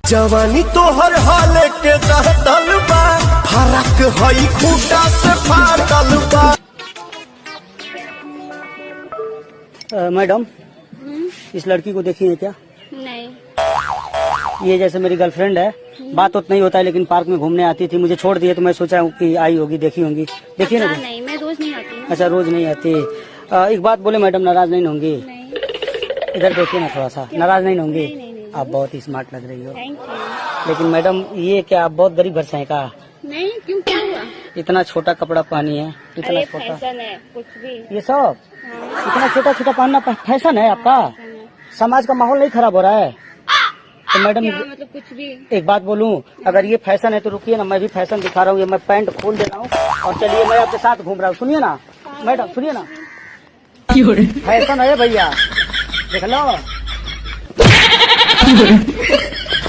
जवानी तोहर हाल के दहतल बा, फरक हई खूटा से फाटल बा। मैडम इस लड़की को देखी है क्या? नहीं। ये जैसे मेरी गर्लफ्रेंड है, बात उतना ही होता है, लेकिन पार्क में घूमने आती थी, मुझे छोड़ दिए तो मैं सोचा कि आई होगी, देखी होंगी। देखिए ना। नहीं, मैं रोज नहीं आती हूँ। अच्छा, रोज नहीं आती। एक बात बोले मैडम, नाराज नहीं होंगी? नहीं। इधर देखिए ना थोड़ा सा, नाराज नहीं होंगी? नहीं। आप बहुत ही स्मार्ट लग रही हो। Thank you. लेकिन मैडम ये क्या आप बहुत गरीब घर से हैं का? नहीं, क्यों, क्या हुआ? इतना छोटा कपड़ा पहनी है, इतना अरे छोटा। फैशन है कुछ भी। ये सब हाँ, इतना छोटा छोटा पहनना फैशन है आपका? फैशन है। समाज का माहौल नहीं खराब हो रहा है? तो मैडम क्या मतलब कुछ भी? एक बात बोलूं, अगर ये फैशन है तो रुकिए ना, मैं भी फैशन दिखा रहा हूँ। ये मैं पैंट खोल दे रहा हूँ और चलिए मैं आपके साथ घूम रहा हूँ। सुनिए ना मैडम, सुनिए ना, फैशन है भैया, देख लो।